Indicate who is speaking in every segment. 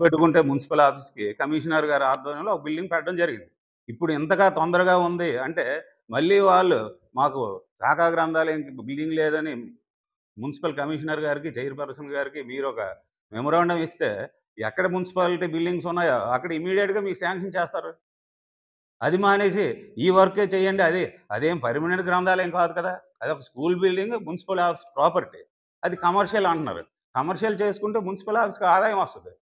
Speaker 1: పెట్టుకుంటే మున్సిపల్ ఆఫీస్‌కి కమిషనర్ గారి ఆధ్వర్యంలో ఒక బిల్డింగ్ పెట్టడం జరిగింది. ఇప్పుడు ఇంతగా తొందరగా ఉంది అంటే మళ్ళీ వాళ్ళు మాకు శాఖా గ్రంథాలయంకి బిల్డింగ్ లేదని మున్సిపల్ కమిషనర్ గారికి, చైర్పర్సన్ గారికి మీరొక మెమోరాండం ఇస్తే ఎక్కడ మున్సిపాలిటీ బిల్డింగ్స్ ఉన్నాయో అక్కడ ఇమ్మీడియేట్‌గా మీకు శాంక్షన్ చేస్తారు. అది మానేసి ఈ వర్కే చేయండి. అదేం పర్మనెంట్ గ్రంథాలయం కాదు కదా! అదొక school building municipal office property. అది కమర్షియల్ అంటున్నారు. కమర్షియల్ చేసుకుంటే మున్సిపల్ ఆఫీస్‌కి ఆదాయం వస్తది.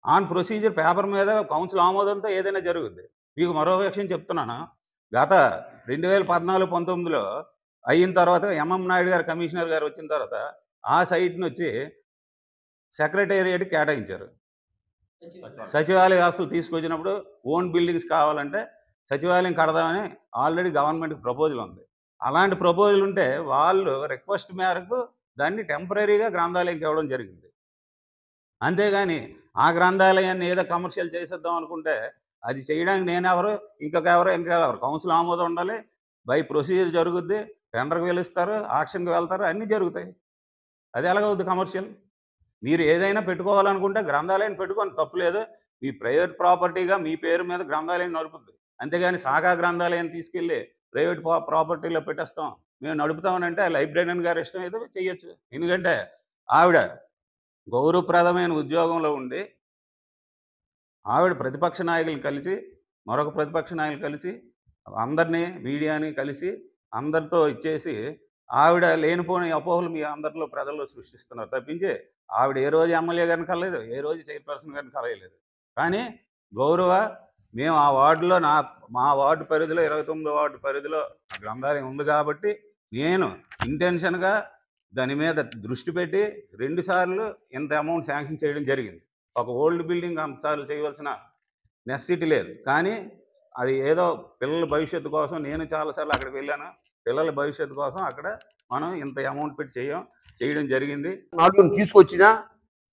Speaker 1: ఆన్ ప్రొసీజర్ పేపర్ మీద కౌన్సిల్ ఆమోదంతో ఏదైనా జరుగుద్ది. మీకు మరో విషయం చెప్తున్నాను. గత 2014, 19లో అయిన తర్వాత ఎంఎం నాయుడు గారు కమిషనర్ గారు వచ్చిన తర్వాత ఆ సైట్‌నొచ్చి సెక్రటేరియట్‌కి కేటాయించారు. సచివాలయ వ్యవస్థలు తీసుకొచ్చినప్పుడు ఓన్ బిల్డింగ్స్ కావాలంటే సచివాలయం కడదామని ఆల్రెడీ గవర్నమెంట్‌కి ప్రపోజల్ ఉంది. అలాంటి ప్రపోజల్ ఉంటే వాళ్ళు రిక్వెస్ట్ మేరకు దాన్ని టెంపరరీగా గ్రంథాలయంకి ఇవ్వడం జరిగింది. అంతేగాని ఆ గ్రంథాలయాన్ని ఏదో కమర్షియల్ చేసేద్దాం అనుకుంటే అది చేయడానికి నేనెవరు, ఇంకెవరు కౌన్సిల్ ఆమోదం ఉండాలి. బై ప్రొసీజర్ జరుగుద్ది. టెండర్‌కి పిలుస్తారు, ఆక్షన్‌కి వెళ్తారు, అన్నీ జరుగుతాయి. అది ఎలాగవుద్ది కమర్షియల్? మీరు ఏదైనా పెట్టుకోవాలనుకుంటే గ్రంథాలయం పెట్టుకోండి తప్పులేదు. మీ ప్రైవేట్ ప్రాపర్టీగా మీ పేరు మీద గ్రంథాలయం నడుపుద్ది. అంతేగాని శాఖా గ్రంథాలయం తీసుకెళ్ళి ప్రైవేట్ ప్రాపర్టీలో పెట్టేస్తాం. మేము నడుపుతామనంటే లైబ్రేరియన్ గారి ఇష్టం అయితే చెయ్యొచ్చు. ఎందుకంటే ఆవిడ గౌరవప్రదమైన ఉద్యోగంలో ఉండి, ఆవిడ ప్రతిపక్ష నాయకులు కలిసి, మరొక ప్రతిపక్ష నాయకులు కలిసి, అందరిని మీడియాని కలిసి, అందరితో ఇచ్చేసి, ఆవిడ లేనిపోని అపోహలు మీ అందరిలో ప్రజల్లో సృష్టిస్తున్నారు తప్పించి, ఆవిడ ఏ రోజు ఎమ్మెల్యే గారిని కలవలేదు. ఏ రోజు చైర్పర్సన్ గారిని కలవలేదు. కానీ గౌరవ మేము ఆ వార్డులో మా వార్డు పరిధిలో 29 వార్డు పరిధిలో ఆ గ్రంథాలయం ఉంది కాబట్టి, నేను ఇంటెన్షన్‌గా దాని మీద దృష్టి పెట్టి 2 సార్లు ఇంత అమౌంట్ శాంక్షన్ చేయడం జరిగింది. ఒక ఓల్డ్ బిల్డింగ్ అంత సార్లు చేయవలసిన నెసెసిటీ లేదు. కానీ అది ఏదో పిల్లల భవిష్యత్తు కోసం నేను చాలా సార్లు అక్కడికి వెళ్ళాను. పిల్లల భవిష్యత్తు కోసం అక్కడ మనం ఇంత అమౌంట్ పెట్టి చేయడం జరిగింది.
Speaker 2: నాలుగుని తీసుకొచ్చినా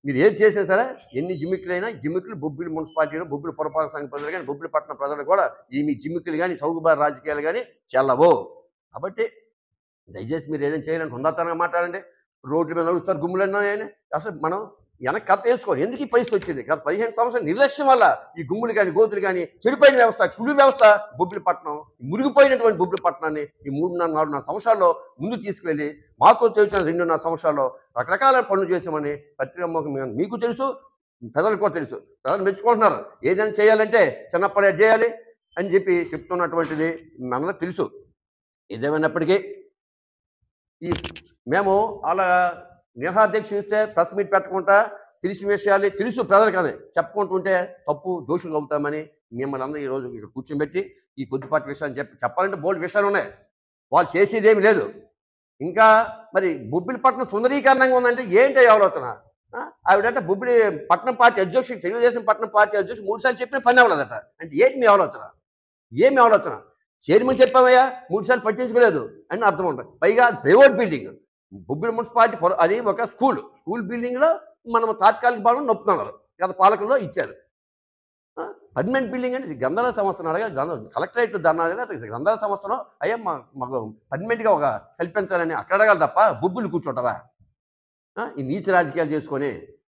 Speaker 2: మీరు ఏది చేసినా సరే ఎన్ని జిమ్మికులైనా జిమ్మికులు బొబ్బిలి మున్సిపాలిటీలో బొబ్బిలి పురపాలక సంఘ ప్రజలు కానీ బొబ్బిలి పట్టణ ప్రజలు కూడా ఈ మీ జిమ్మికులు కానీ సౌకబార్ రాజకీయాలు కానీ చెల్లవు. కాబట్టి దయచేసి మీరు ఏదైనా చేయాలంటే హుందాతనంగా మాట్లాడండి. రోడ్ల మీద నడుస్తారు గుమ్ములన్నా అసలు మనం వెనక్కి కథ వేసుకోవాలి. ఎందుకు ఈ పరిస్థితి వచ్చింది? గత 15 సంవత్సరాల నిర్లక్ష్యం వల్ల ఈ గుమ్ములు కానీ గోతులు కానీ చెడిపోయిన వ్యవస్థ కుడి వ్యవస్థ బొబ్బిలి పట్టణం మురిగిపోయినటువంటి బొబ్బిలి పట్టణాన్ని ఈ 3.5 సంవత్సరాల్లో ముందు తీసుకువెళ్ళి మాకు తెలిసిన 2.5 సంవత్సరాల్లో రకరకాల పనులు చేసామని పత్రికా మీకు తెలుసు, ప్రజలకు కూడా తెలుసు. ప్రజలు మెచ్చుకుంటున్నారు. ఏదైనా చేయాలంటే చిన్నప్పటి చేయాలి అని చెప్పి చెప్తున్నటువంటిది మనకు తెలుసు. ఏదేమైనప్పటికీ మేము అలా నిరహాధ్యక్ష ఇస్తే ప్రెస్ మీట్ పెట్టకుండా తెలిసిన విషయాలు తెలుసు ప్రజలకు అని చెప్పుకుంటుంటే తప్పు దోషులు అవుతామని మిమ్మల్ని అందరూ ఈరోజు ఇక్కడ కూర్చోబెట్టి ఈ కొద్దిపాటి విషయాన్ని చెప్పాలంటే బోల్డ్ విషయాలు ఉన్నాయి. వాళ్ళు చేసేది ఏమి లేదు. ఇంకా మరి బొబ్బిలి పట్టణం సుందరీకరణంగా ఉందంటే ఏంటి ఆలోచన? ఆవిడంటే బొబ్బిలి పట్టణం పార్టీ అధ్యక్షుడు తెలుగుదేశం పట్టణం పార్టీ అధ్యక్షుడు 3 సార్లు చెప్పిన పని అవ్వలేదట. అంటే ఏంటి మీ ఆలోచన? ఏమి ఆలోచన? చైర్మన్ చెప్పామయ్యా 3 సార్లు పట్టించుకోలేదు అని అర్థం ఉంటుంది. పైగా ప్రైవేట్ బిల్డింగ్ బొబ్బిలి మున్సిపాలిటీ అది ఒక స్కూల్ బిల్డింగ్లో మనం తాత్కాలిక భవనం నొప్పుతున్నారు. గత పాలకుల్లో ఇచ్చారు. పర్మనెంట్ బిల్డింగ్ అంటే గ్రంథాలయ సంస్థను అడగా కలెక్టరేట్ ధర్నాలు గ్రంథాలయ సంస్థలో అయ్యా మాకు పర్మనెంట్గా ఒక కల్పించాలని అక్కడ అడగాలి తప్ప బొబ్బులు కూర్చుంటారా? ఈ నీచ రాజకీయాలు చేసుకొని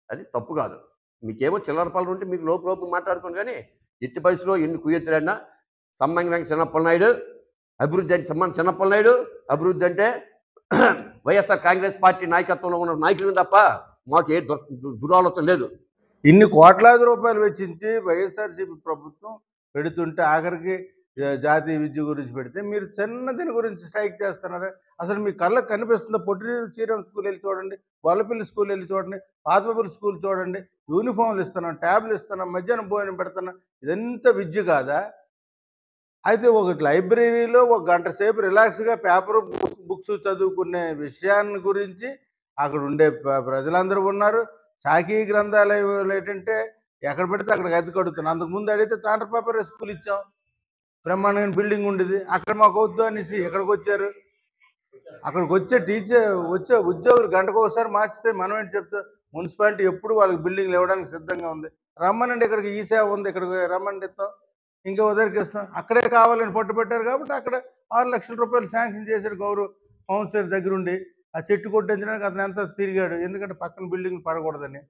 Speaker 2: అది తప్పు కాదు. మీకేమో చిల్లర పనులు ఉంటే మీకు లోపు మాట్లాడుకోండి. కానీ ఎట్టి పరిస్థితిలో ఎన్ని కుయ్యెత్తులైనా సమ్మంగి వెంకట చిన్నప్పలనాయుడు అభివృద్ధి అంటే సమ్మాన్ చిన్నప్పలనాయుడు అభివృద్ధి అంటే వైఎస్ఆర్ కాంగ్రెస్ పార్టీ నాయకత్వంలో ఉన్న నాయకులు తప్ప మాకు ఏ దురాలోచన లేదు.
Speaker 3: ఇన్ని కోట్లాది రూపాయలు వెచ్చించి వైఎస్ఆర్సీపీ ప్రభుత్వం పెడుతుంటే ఆఖరికి జాతీయ విద్య గురించి పెడితే మీరు చిన్న దీని గురించి స్ట్రైక్ చేస్తున్నారు. అసలు మీ కళ్ళకు కనిపిస్తుందో? పొట్టి శ్రీరామ్ స్కూల్ వెళ్ళి చూడండి, గొల్లపల్లి స్కూల్ వెళ్ళి చూడండి, పాతబాబుల స్కూల్ చూడండి. యూనిఫామ్లు ఇస్తున్నాం, ట్యాబ్లు ఇస్తున్నాం, మధ్యాహ్నం భోజనం పెడుతున్నాం. ఇదంతా విద్య కాదా? అయితే ఒక లైబ్రరీలో 1 గంట సేపు రిలాక్స్గా పేపర్ బుక్స్ చదువుకునే విషయాన్ని గురించి అక్కడ ఉండే ప్రజలందరూ ఉన్నారు. శాఖీ గ్రంథాలయం ఏంటంటే ఎక్కడ పెడితే అక్కడికి అద్దె కడుతున్నాం. అంతకుముందు అడిగితే తాండ్ర పేపర్ స్కూల్ ఇచ్చాం, బ్రహ్మాండమైన బిల్డింగ్ ఉండేది. అక్కడ మాకు వద్దు అనేసి ఎక్కడికి వచ్చారు? అక్కడికి వచ్చే ఉద్యోగులు గంటకు ఒకసారి మార్చితే మనం ఏంటి చెప్తాం? మున్సిపాలిటీ ఎప్పుడు వాళ్ళకి బిల్డింగ్లు ఇవ్వడానికి సిద్ధంగా ఉంది. రమ్మనండి, ఇక్కడికి ఈ సేవ ఉంది, ఇక్కడికి రమ్మని ఇస్తాం, ఇంకా ఉదరికి ఇస్తాం. అక్కడే కావాలని పట్టుబట్టారు కాబట్టి అక్కడ 6 లక్షల రూపాయలు శాంక్షన్ చేశారు గౌరవ కౌన్సిలర్ దగ్గరుండి. ఆ చెట్టు కొట్టించడానికి అతను ఎంత తిరిగాడు, ఎందుకంటే పక్కన బిల్డింగ్లు పడకూడదని.